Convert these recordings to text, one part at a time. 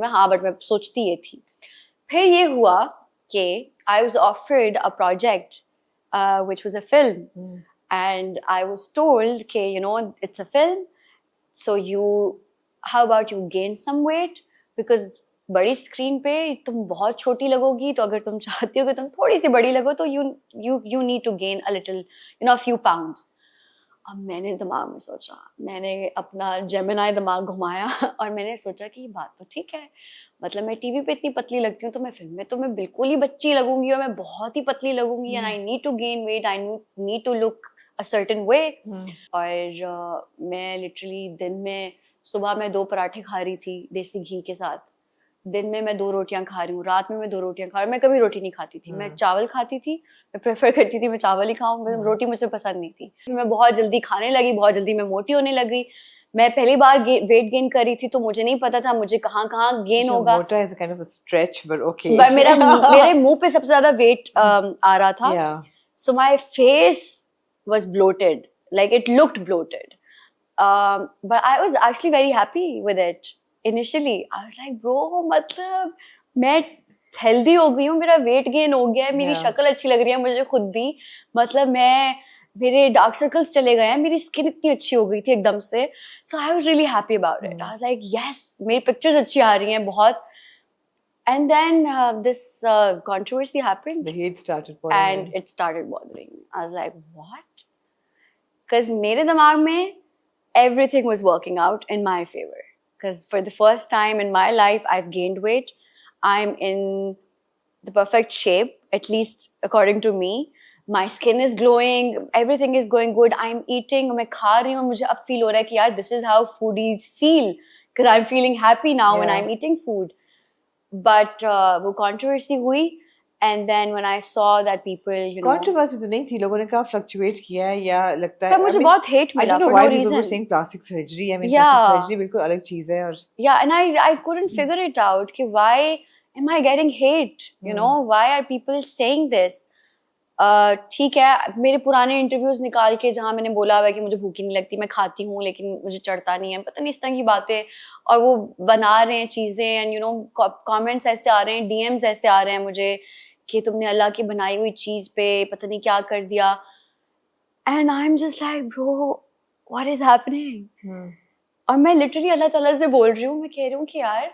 में, हाँ बट मैं सोचती ये थी. फिर ये हुआ कि I was offered a project which was a film and I was told कि you know it's a film so how about you gain some weight because बड़ी स्क्रीन पे तुम बहुत छोटी लगोगी, तो अगर तुम चाहती हो कि तुम थोड़ी सी बड़ी लगो तो you need to gain a little a few pounds. अब मैंने दिमाग में सोचा, मैंने अपना जेमिनाई दिमाग घुमाया और मैंने सोचा कि ये बात तो ठीक है, मतलब मैं टीवी पे इतनी पतली लगती हूँ तो मैं फिल्म में तो मैं बिल्कुल ही बच्ची लगूंगी और मैं बहुत ही पतली लगूंगी and I need to gain weight, I need to look a certain way. और मैं लिटरली दिन में सुबह मैं 2 पराठे खा रही थी देसी घी के साथ, दिन में मैं 2 रोटियां खा रही हूँ, रात में मैं 2 रोटियां खा रही हूँ. मैं कभी रोटी नहीं खाती थी, मैं चावल खाती थी, मैं प्रेफर करती थी मैं चावल ही खाऊं, रोटी मुझे पसंद नहीं थी. मैं बहुत जल्दी खाने लगी, बहुत जल्दी मैं मोटी होने लगी. मैं पहली बार वेट गेन कर रही थी तो मुझे नहीं पता था मुझे कहाँ कहाँ गेन होगा. मोटा is a kind of a stretch, but okay. मेरे मुंह पे सबसे ज्यादा वेट आ रहा था. So my face was bloated, like it looked bloated. But I was actually very happy with it. Initially, I was like, bro, मतलब मैं healthy हो गई हूँ, मेरा वेट गेन हो गया है, मेरी शक्ल अच्छी लग रही है मुझे खुद भी, मतलब मेरे डार्क सर्कल्स चले गए हैं, मेरी स्किन इतनी अच्छी हो गई थी एकदम से. So I was really happy about it. I was like yes, मेरी पिक्चर्स अच्छी आ रही हैं बहुत. And then this controversy happened. The hate started pouring in. And it started bothering me. I was like, what? Because मेरे दिमाग में everything was working out in my favor. Because for the first time in my life, I've gained weight. I'm in the perfect shape, at least according to me. My skin is glowing. Everything is going good. I'm eating. मैं खा रही हूँ. मुझे अब feel हो रहा है कि यार this is how foodies feel. Because I'm feeling happy now when I'm eating food. But वो controversy हुई. And then when I saw that people, you know, controversy तो नहीं थी, लोगों ने कहा fluctuate किया है या लगता है. पर मुझे बहुत hate मिला for no reason. I don't know why people were saying plastic surgery. I mean, plastic surgery बिल्कुल अलग चीज़ है और. Yeah, and I couldn't figure it out कि why am I getting hate? You know, why are people saying this? ठीक है, मेरे पुराने interviews निकाल के जहाँ मैंने बोला हुआ है कि मुझे भूख नहीं लगती, मैं खाती हूँ लेकिन मुझे चढ़ता नहीं है, पता नहीं इस तरह की बातें, और वो बना रहे हैं चीजें एंड यू नो कमेंट्स ऐसे आ रहे हैं, डीएम्स ऐसे आ रहे हैं मुझे कि तुमने अल्लाह की बनाई हुई चीज पे पता नहीं क्या कर दिया. And I am just like bro what is happening. और मैं लिटरली अल्लाह ताला से बोल रही हूँ, मैं कह रही हूँ कि यार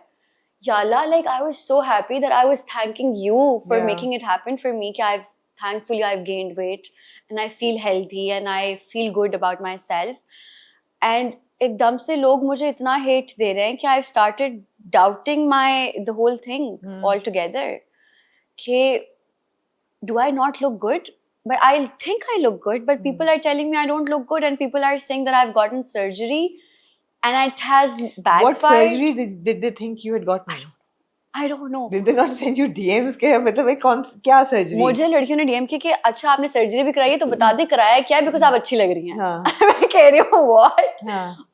या Allah, like I was so happy that I was thanking you for making it happen for me कि thankfully I've gained weight and I feel healthy and I feel good about myself. And एकदम से लोग मुझे इतना hate दे रहे हैं कि I've started doubting the whole thing altogether. कि do I not look good? But I think I look good, but people are telling me I don't look good, and people are saying that I've gotten surgery and it has backfired. What surgery did they think you had gotten? I don't know. Did they not send you DMs के मतलब एक क्या surgery? मुझे लड़कियों ने DM किया कि अच्छा आपने सर्जरी भी कराई है तो बता दे कराया क्या है, बिकॉज आप अच्छी लग रही हैं. मैं कह रही हूँ व्हाट.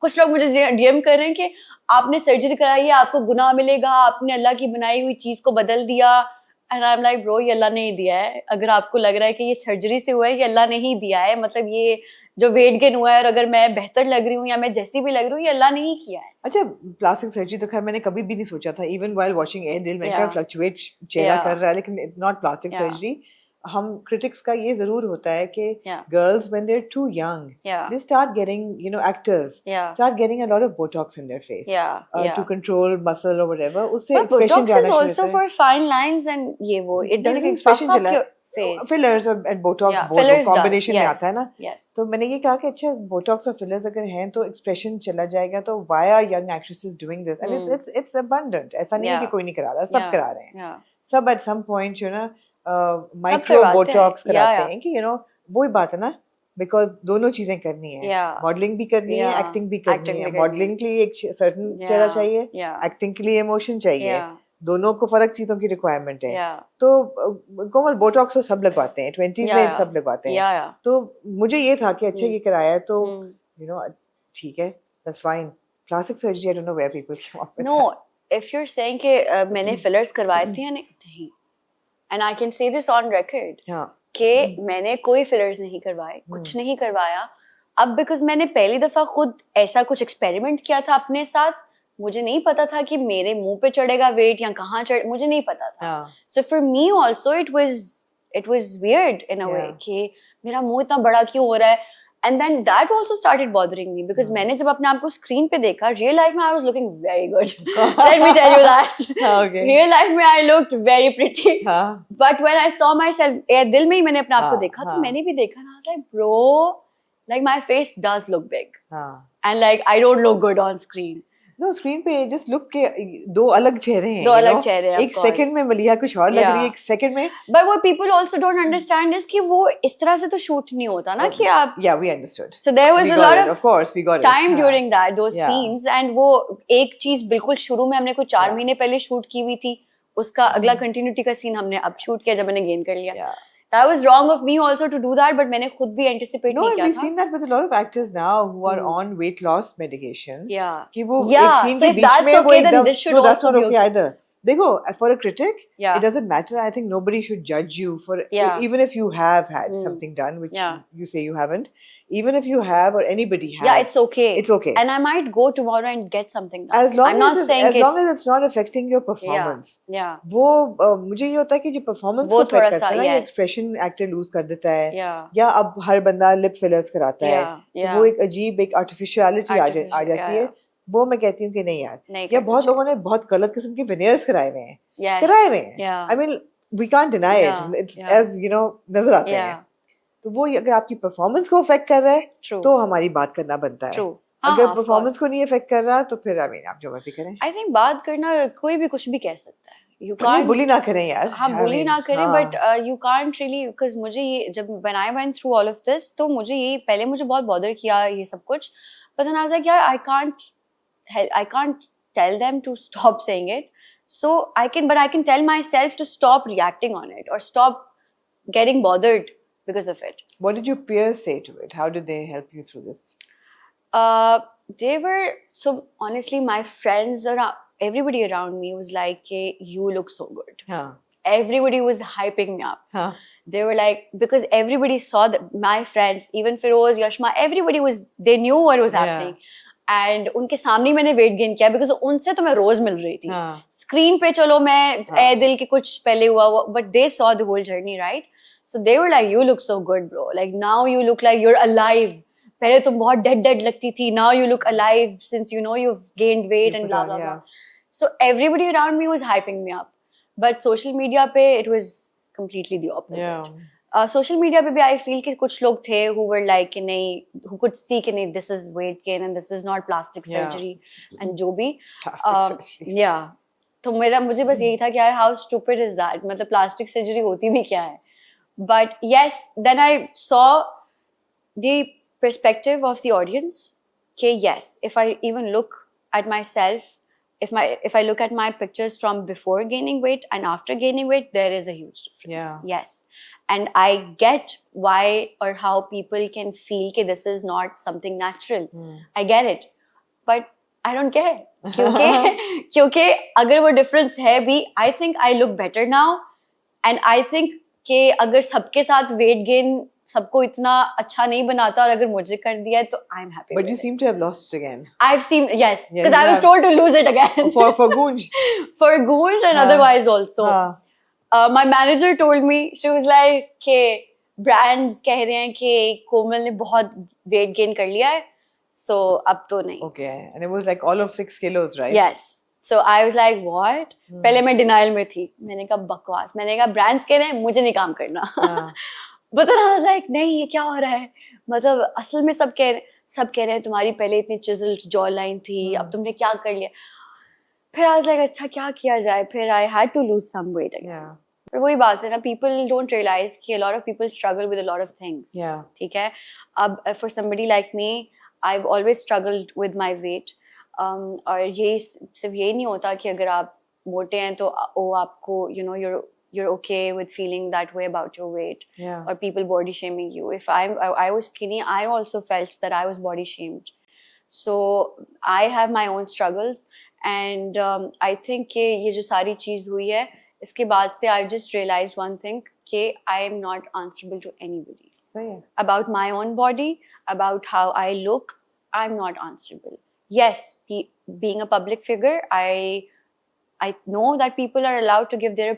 कुछ लोग मुझे DM कर रहे हैं कि आपने सर्जरी कराई है, आपको गुनाह मिलेगा, आपने अल्लाह की बनाई हुई चीज को बदल दिया. And I am like bro, ये अल्लाह ने ही दिया है. अगर आपको लग रहा है कि ये सर्जरी से हुआ है, ये अल्लाह ने ही दिया है. मतलब ये जो वेट गेन हुआ है और अगर मैं बेहतर लग रही हूँ या मैं जैसी भी लग रही हूँ, ये अल्लाह ने ही किया है. अच्छा, प्लास्टिक सर्जरी तो खैर मैंने कभी भी नहीं सोचा था. इवन व्हाइल वाचिंग ए दिल, मैंने कहा फ्लक्चुएट चेहरा कर रहा है, लेकिन नॉट प्लास्टिक सर्जरी. हम क्रिटिक्स का ये जरूर होता है कि girls when they are too young they start getting, you know, actors start getting a lot of botox in their face to control muscle और व्हाटएवर. उससे एक्सप्रेशन जाना चाहिए. Also for fine lines and ये वो it doesn't expression चला. Fillers और botox both combination में आता है ना. तो मैंने ये कहा कि अच्छा बोटॉक्स और फिलर्स अगर हैं तो एक्सप्रेशन चला जाएगा, तो why are young actresses doing this? And it's abundant. ऐसा नहीं है कि कोई नहीं करा रहा, सब करा रहे हैं. सब at some point you know micro botox कराते हैं कि यू नो वही बात है ना, बिकॉज दोनों चीजें करनी है. मॉडलिंग भी करनी है, एक्टिंग भी करनी है. मॉडलिंग के लिए एक सर्टेन चेहरा चाहिए, एक्टिंग के लिए इमोशन चाहिए. दोनों को फर्क चीजों की रिक्वायरमेंट है. तो कोमल बोटॉक्स तो सब लगवाते हैं, 20s में सब लगवाते हैं. तो मुझे ये था कि अच्छा ये कराया तो यू नो ठीक है, that's fine. Plastic surgery I don't know where people come up with. No, if you are saying कि मैंने फिलर्स करवाए थे या नहीं, and I can say this on record कि मैंने कोई फिलर्स नहीं करवाए, कुछ नहीं करवाया. अब बिकॉज मैंने पहली दफा खुद ऐसा कुछ एक्सपेरिमेंट किया था अपने साथ, मुझे नहीं पता था कि मेरे मुंह पे चढ़ेगा वेट या कहाँ चढ़, मुझे नहीं पता था. So for me also it was weird in a way कि मेरा मुंह इतना बड़ा क्यों हो रहा है. And then that also started bothering me because मैंने जब अपने आप को स्क्रीन पे देखा, real life में I was looking very good. Let me tell you that. Okay. Real life में I looked very pretty. But when I saw myself, दिल में ही मैंने अपने आप को देखा, तो मैंने भी देखा ना, I was like, bro, like my face does look big. And like I don't look good on screen. No, screen पे just look के दो अलग चेहरे हैं. दो अलग चेहरे हैं. एक सेकंड में मलिहा कुछ और लग रही है, एक सेकंड में. But what people also don't understand is कि वो इस तरह से तो शूट नहीं होता ना कि आप. Yeah, we understood. So there was a lot of course we got time during that those scenes, and वो एक चीज बिल्कुल शुरू में हमने कुछ 4 महीने पहले शूट की हुई थी, उसका अगला कंटिन्यूटी का सीन हमने अब शूट किया जब मैंने गेन कर लिया. That was wrong of me also to do that, but मैंने खुद भी anticipate नहीं किया था. No, we've seen that with a lot of actors now who are on weight loss medication. Yeah. कि वो एक scene के बीच में वो एकदम, no, that's not okay either. देखो, for a critic, it doesn't matter. I think nobody should judge you for even if you have had something done, which you say you haven't. Even if you have or anybody has. Yeah, it's okay. It's okay. And I might go tomorrow and get something done. As long as it's not affecting your performance. Yeah. वो मुझे ये होता है कि जो performance को affect करता है ना, expression actor lose कर देता है. या अब हर बंदा lip fillers कराता है. तो वो एक अजीब एक artificiality आ जाती है. वो मैं कहती हूँ कि नहीं यार, या बहुत लोगों ने बहुत गलत किस्म के veneers कराए हुए हैं. I mean, we can't deny it. It's as you know नजर आते हैं. तो वो अगर आपकी परफॉर्मेंस को अफेक्ट कर रहा है तो हमारी बात करना बनता है. अगर परफॉर्मेंस को नहीं अफेक्ट कर रहा तो फिर आप जो मर्जी करें. आई थिंक बात करना कोई भी कुछ भी कह सकता है. You can't बुली ना करें यार. हाँ, बुली ना करें, but you can't really, because मुझे ये जब when I went through all of this, तो मुझे ये पहले मुझे बहुत bother किया ये सब कुछ, but then I was like यार I can't tell them to stop saying it, so I can tell myself to stop reacting on it or stop getting bothered because of it. What did your peers say to it? How did they help you through this? They were, so honestly my friends around, everybody around me was like, hey, you look so good. Everybody was hyping me up. They were like, because everybody saw that, my friends, even Feroz, Yashma, everybody they knew what was happening. And उनके सामने मैंने weight gain किया because उनसे तो मैं रोज मिल रही थी. Screen पे चलो मैं दिल के कुछ पहले हुआ, but they saw the whole journey, right? So they were like, you look so good, bro. Like now you look like you're alive. पहले तुम बहुत dead लगती थी. Now you look alive since you know you've gained weight and blah blah blah. So everybody around me was hyping me up. But social media पे it was completely the opposite. Social media पे भी I feel कि कुछ लोग थे who were like कि नहीं, who could see कि नहीं, this is weight gain and this is not plastic surgery and जो भी. Yeah. तो मुझे बस यही था कि यार how stupid is that? मतलब plastic surgery होती भी क्या है? But yes, then I saw the perspective of the audience. Okay, yes, if I even look at myself, if I look at my pictures from before gaining weight and after gaining weight, there is a huge difference. Yes. And I get why or how people can feel that this is not something natural. I get it. But I don't care. क्योंकि अगर वो difference है भी, I think I look better now. And I think कि अगर सबके साथ weight gain सबको इतना अच्छा नहीं बनाता और अगर मुझे कर दिया है तो I'm happy. But you seem to have lost it again. I've seen, yes, because I was told to lose it again. For Goonj. For Goonj and otherwise also. My manager told me, she was like कि brands कह रहे हैं कि कोमल ने बहुत weight gain कर लिया है, so अब तो नहीं. Okay, and it was like all of 6 kilos, right? Yes. So I was like, what? पहले मैं denial में थी. मैंने कहा बकवास. मैंने कहा brands कह रहे हैं, मुझे नहीं काम करना. But then I was like, नहीं, ये क्या हो रहा है? मतलब असल में सब कह रहे हैं तुम्हारी पहले इतनी chiseled jawline थी, अब तुमने क्या कर लिया? फिर I was like, अच्छा क्या किया जाए? फिर I had to lose some weight again. पर वही बात है ना, people don't realize कि a lot of people struggle with a lot of things. ठीक है? अब for somebody like me, I've always struggled with my weight. और ये सिर्फ ये नहीं होता कि अगर आप मोटे हैं तो वो आपको you know you're okay with feeling that way about your weight, or people body shaming you. If I was skinny, I also felt that I was body shamed. So I have my own struggles, and I think कि ये जो सारी चीज़ हुई है इसके बाद से I just realized one thing कि I am not answerable to anybody about my own body, about how I look. I'm not answerable. yes, being a public figure, I know that people are allowed to give their